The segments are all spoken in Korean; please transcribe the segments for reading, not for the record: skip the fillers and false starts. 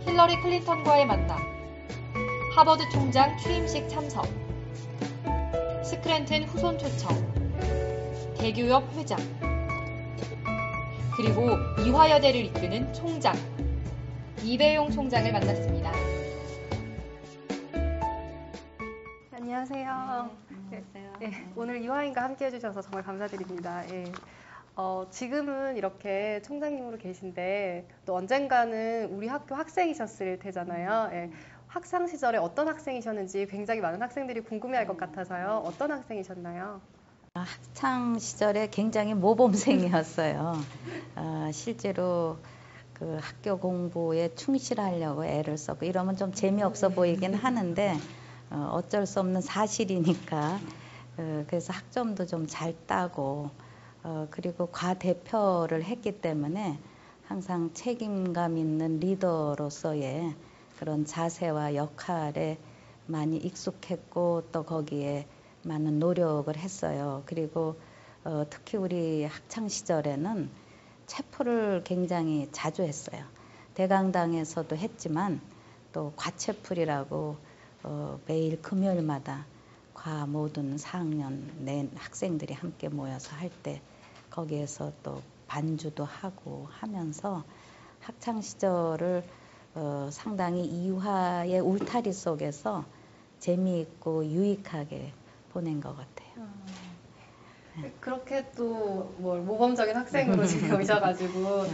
힐러리 클린턴과의 만남, 하버드 총장 취임식 참석, 스크랜튼 후손 초청, 대교협 회장, 그리고 이화여대를 이끄는 총장, 이배용 총장을 만났습니다. 안녕하세요. 네, 오늘 이화인과 함께 해주셔서 정말 감사드립니다. 지금은 이렇게 총장님으로 계신데 또 언젠가는 우리 학교 학생이셨을 테잖아요. 학창 시절에 어떤 학생이셨는지 굉장히 많은 학생들이 궁금해할 것 같아서요. 어떤 학생이셨나요? 학창 시절에 굉장히 모범생이었어요. 실제로 그 학교 공부에 충실하려고 애를 썼고 이러면 좀 재미없어 보이긴 하는데 어쩔 수 없는 사실이니까 그래서 학점도 좀 잘 따고 그리고 과대표를 했기 때문에 항상 책임감 있는 리더로서의 그런 자세와 역할에 많이 익숙했고 또 거기에 많은 노력을 했어요. 그리고 특히 우리 학창 시절에는 체풀을 굉장히 자주 했어요. 대강당에서도 했지만 또 과체풀이라고 매일 금요일마다 과 모든 4학년 내 학생들이 함께 모여서 할 때 거기에서 또 반주도 하고 하면서 학창 시절을 상당히 이화의 울타리 속에서 재미있고 유익하게 보낸 것 같아요. 그렇게 또 모범적인 학생으로 지내오셔가지고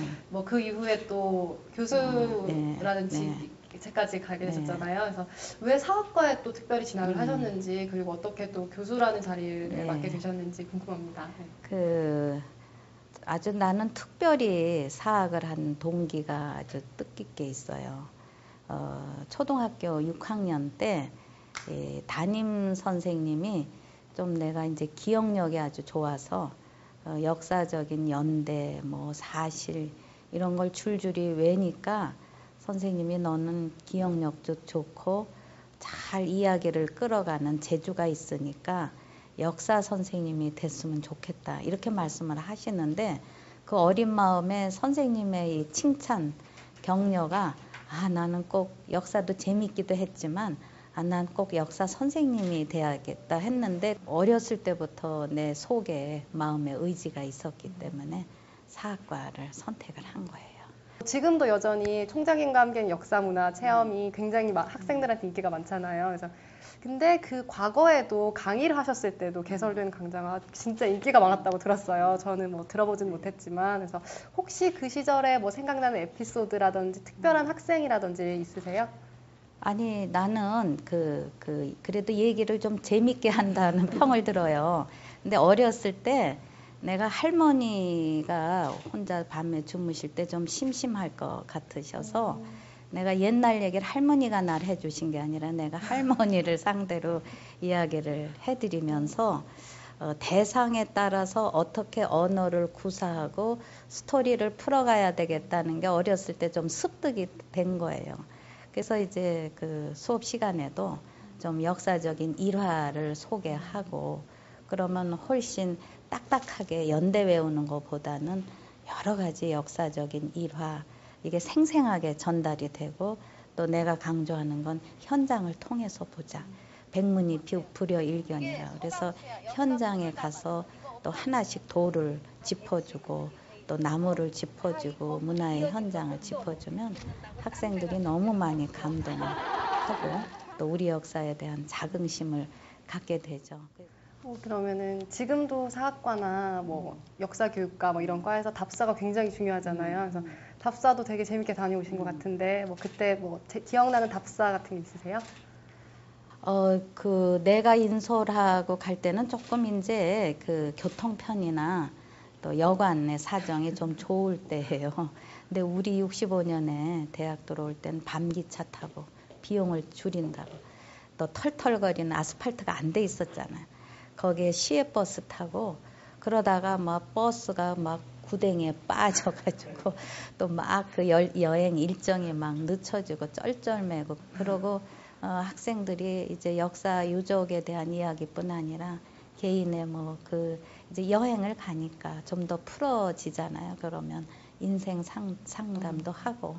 그 이후에 또 교수라든지 제까지 가게 되셨잖아요. 그래서 왜 사학과에 또 특별히 진학을 하셨는지 그리고 어떻게 또 교수라는 자리를 맡게 되셨는지 궁금합니다. 아주 나는 특별히 사학을 한 동기가 아주 뜻깊게 있어요. 초등학교 6학년 때 담임 선생님이 좀 내가 이제 기억력이 아주 좋아서 역사적인 연대, 사실 이런 걸 줄줄이 외니까 선생님이 너는 기억력도 좋고 잘 이야기를 끌어가는 재주가 있으니까 역사 선생님이 됐으면 좋겠다 이렇게 말씀을 하시는데 그 어린 마음에 선생님의 이 칭찬, 격려가 나는 꼭 역사도 재미있기도 했지만 난 꼭 역사 선생님이 돼야겠다 했는데 어렸을 때부터 내 속에 마음의 의지가 있었기 때문에 사학과를 선택을 한 거예요. 지금도 여전히 총장님과 함께하는 역사 문화 체험이 굉장히 학생들한테 인기가 많잖아요. 그래서 근데 그 과거에도 강의를 하셨을 때도 개설된 강좌가 진짜 인기가 많았다고 들었어요. 저는 들어보진 못했지만 그래서 혹시 그 시절에 생각나는 에피소드라든지 특별한 학생이라든지 있으세요? 아니 나는 그래도 얘기를 좀 재밌게 한다는 평을 들어요. 근데 어렸을 때 내가 할머니가 혼자 밤에 주무실 때 좀 심심할 것 같으셔서 내가 옛날 얘기를 할머니가 날 해주신 게 아니라 내가 할머니를 상대로 이야기를 해드리면서 대상에 따라서 어떻게 언어를 구사하고 스토리를 풀어가야 되겠다는 게 어렸을 때 좀 습득이 된 거예요. 그래서 이제 그 수업 시간에도 좀 역사적인 일화를 소개하고 그러면 훨씬 딱딱하게 연대 외우는 것보다는 여러 가지 역사적인 일화 이게 생생하게 전달이 되고 또 내가 강조하는 건 현장을 통해서 보자. 백문이 불여일견이라 그래서 현장에 가서 또 하나씩 돌을 짚어주고 또 나무를 짚어주고 문화의 현장을 짚어주면 학생들이 너무 많이 감동을 하고 또 우리 역사에 대한 자긍심을 갖게 되죠. 그러면은 지금도 사학과나 역사교육과 이런 과에서 답사가 굉장히 중요하잖아요. 그래서 답사도 되게 재밌게 다녀오신 것 같은데 그때 기억나는 답사 같은 게 있으세요? 내가 인솔하고 갈 때는 조금 이제 그 교통편이나 또 여관의 사정이 좀 좋을 때예요. 근데 우리 65년에 대학 들어올 때는 밤기차 타고 비용을 줄인다고 또 털털거리는 아스팔트가 안 돼 있었잖아요. 거기에 시외버스 타고 그러다가 버스가 구댕이에 빠져가지고 또 그 여행 일정이 늦춰지고 쩔쩔매고 그러고 학생들이 이제 역사 유적에 대한 이야기뿐 아니라 개인의 이제 여행을 가니까 좀 더 풀어지잖아요. 그러면 인생 상담도 하고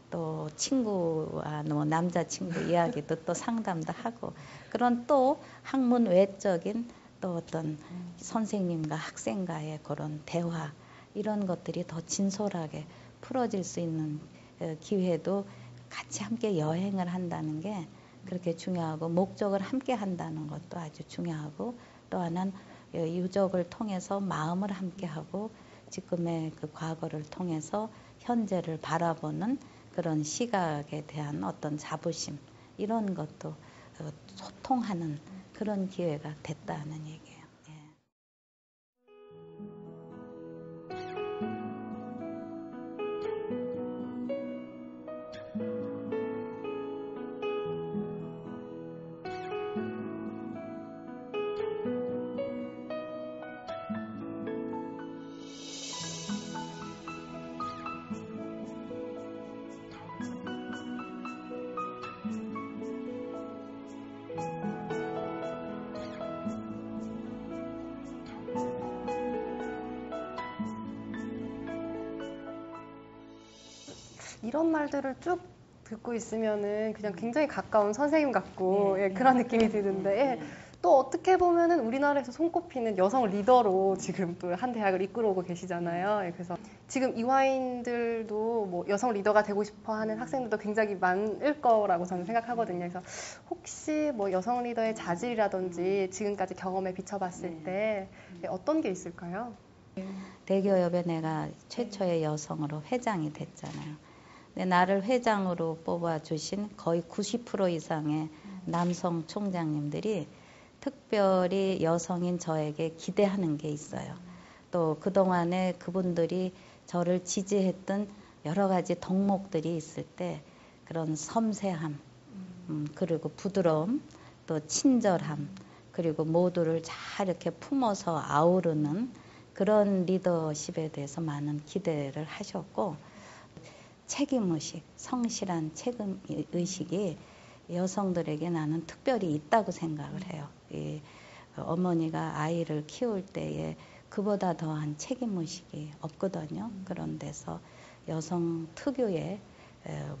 또 친구와 뭐 남자친구 이야기도 또 상담도 하고 그런 또 학문 외적인 또 어떤 선생님과 학생과의 그런 대화 이런 것들이 더 진솔하게 풀어질 수 있는 기회도 같이 함께 여행을 한다는 게 그렇게 중요하고 목적을 함께 한다는 것도 아주 중요하고 또 하나는 유적을 통해서 마음을 함께 하고 지금의 그 과거를 통해서 현재를 바라보는 그런 시각에 대한 어떤 자부심 이런 것도 소통하는 그런 기회가 됐다는 얘기예요. 이런 말들을 쭉 듣고 있으면은 그냥 굉장히 가까운 선생님 같고 그런 느낌이 드는데 또 어떻게 보면은 우리나라에서 손꼽히는 여성 리더로 지금 또 한 대학을 이끌어오고 계시잖아요. 그래서 지금 이화인들도 뭐 여성 리더가 되고 싶어 하는 학생들도 굉장히 많을 거라고 저는 생각하거든요. 그래서 혹시 뭐 여성 리더의 자질이라든지 지금까지 경험에 비춰봤을 때 어떤 게 있을까요? 대기업에 내가 최초의 여성으로 회장이 됐잖아요. 근데 나를 회장으로 뽑아주신 거의 90% 이상의 남성 총장님들이 특별히 여성인 저에게 기대하는 게 있어요. 또 그동안에 그분들이 저를 지지했던 여러 가지 덕목들이 있을 때 그런 섬세함, 그리고 부드러움, 또 친절함, 그리고 모두를 잘 이렇게 품어서 아우르는 그런 리더십에 대해서 많은 기대를 하셨고 책임의식, 성실한 책임의식이 여성들에게 나는 특별히 있다고 생각을 해요. 이 어머니가 아이를 키울 때에 그보다 더한 책임의식이 없거든요. 그런 데서 여성 특유의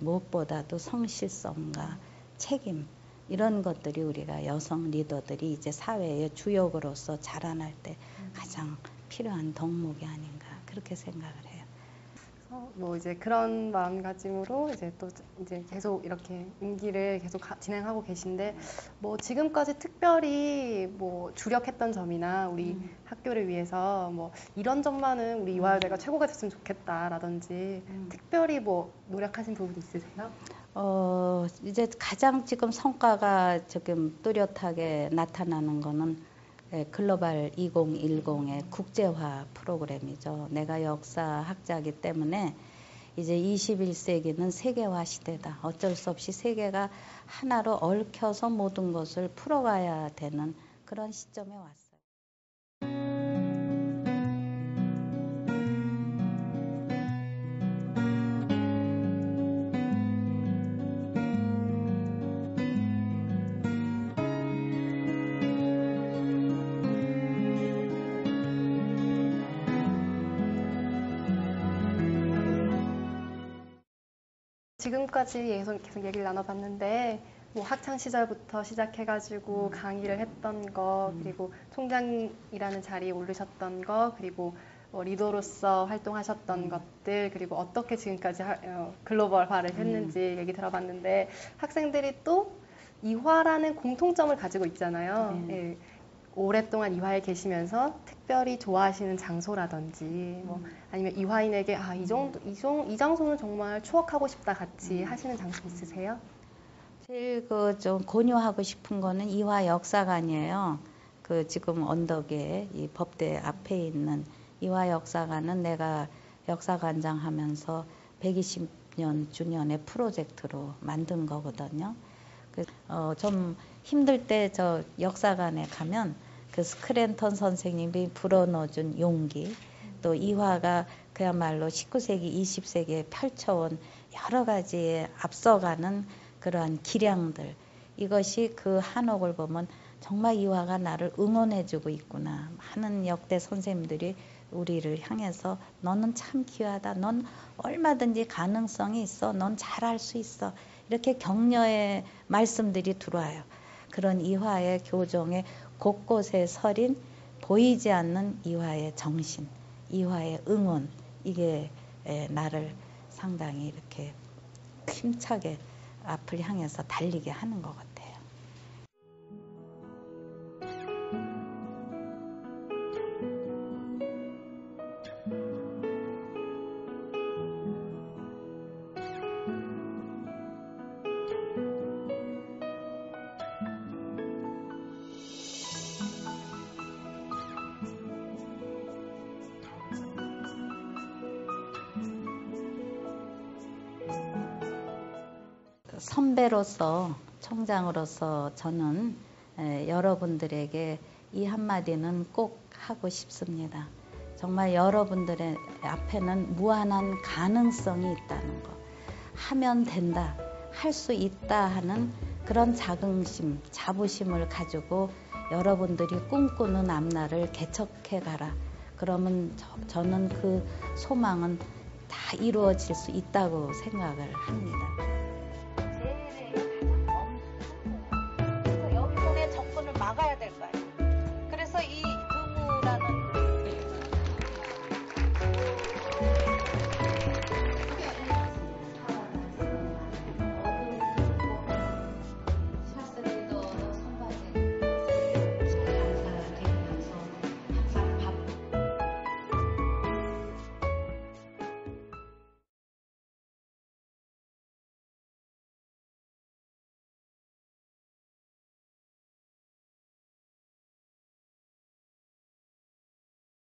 무엇보다도 성실성과 책임 이런 것들이 우리가 여성 리더들이 이제 사회의 주역으로서 자라날 때 가장 필요한 덕목이 아닌가 그렇게 생각을 해요. 뭐 이제 그런 마음가짐으로 이제 또 이제 계속 이렇게 임기를 계속 진행하고 계신데 뭐 지금까지 특별히 뭐 주력했던 점이나 우리 학교를 위해서 뭐 이런 점만은 우리 이화여대가 최고가 됐으면 좋겠다라든지 특별히 뭐 노력하신 부분이 있으세요? 이제 가장 지금 성과가 지금 뚜렷하게 나타나는 거는 글로벌 2010의 국제화 프로그램이죠. 내가 역사학자이기 때문에 이제 21세기는 세계화 시대다. 어쩔 수 없이 세계가 하나로 얽혀서 모든 것을 풀어가야 되는 그런 시점에 왔어요. 지금까지 계속 얘기를 나눠봤는데 뭐 학창 시절부터 시작해가지고 강의를 했던 거 그리고 총장이라는 자리에 오르셨던 거 그리고 리더로서 활동하셨던 것들 그리고 어떻게 지금까지 글로벌화를 했는지 얘기 들어봤는데 학생들이 또 이화라는 공통점을 가지고 있잖아요. 예. 오랫동안 이화에 계시면서 특별히 좋아하시는 장소라든지 뭐 아니면 이화인에게 이 장소는 정말 추억하고 싶다 같이 하시는 장소 있으세요? 제일 좀 권유하고 싶은 거는 이화 역사관이에요. 그 지금 언덕에 이 법대 앞에 있는 이화 역사관은 내가 역사관장 하면서 120년 주년의 프로젝트로 만든 거거든요. 좀 힘들 때 저 역사관에 가면 그 스크랜턴 선생님이 불어넣어준 용기, 또 이화가 그야말로 19세기, 20세기에 펼쳐온 여러 가지에 앞서가는 그러한 기량들, 이것이 그 한옥을 보면 정말 이화가 나를 응원해주고 있구나 하는 역대 선생님들이 우리를 향해서 너는 참 귀하다. 넌 얼마든지 가능성이 있어. 넌 잘할 수 있어. 이렇게 격려의 말씀들이 들어와요. 그런 이화의 교종의 곳곳에 서린 보이지 않는 이화의 정신, 이화의 응원, 이게 나를 상당히 이렇게 힘차게 앞을 향해서 달리게 하는 것 같아요. 선배로서, 총장으로서 저는 여러분들에게 이 한마디는 꼭 하고 싶습니다. 정말 여러분들의 앞에는 무한한 가능성이 있다는 거. 하면 된다, 할 수 있다 하는 그런 자긍심, 자부심을 가지고 여러분들이 꿈꾸는 앞날을 개척해 가라. 그러면 저는 그 소망은 다 이루어질 수 있다고 생각을 합니다. 그래서 여기선의 접근을 막아야 될 거예요. 그래서 이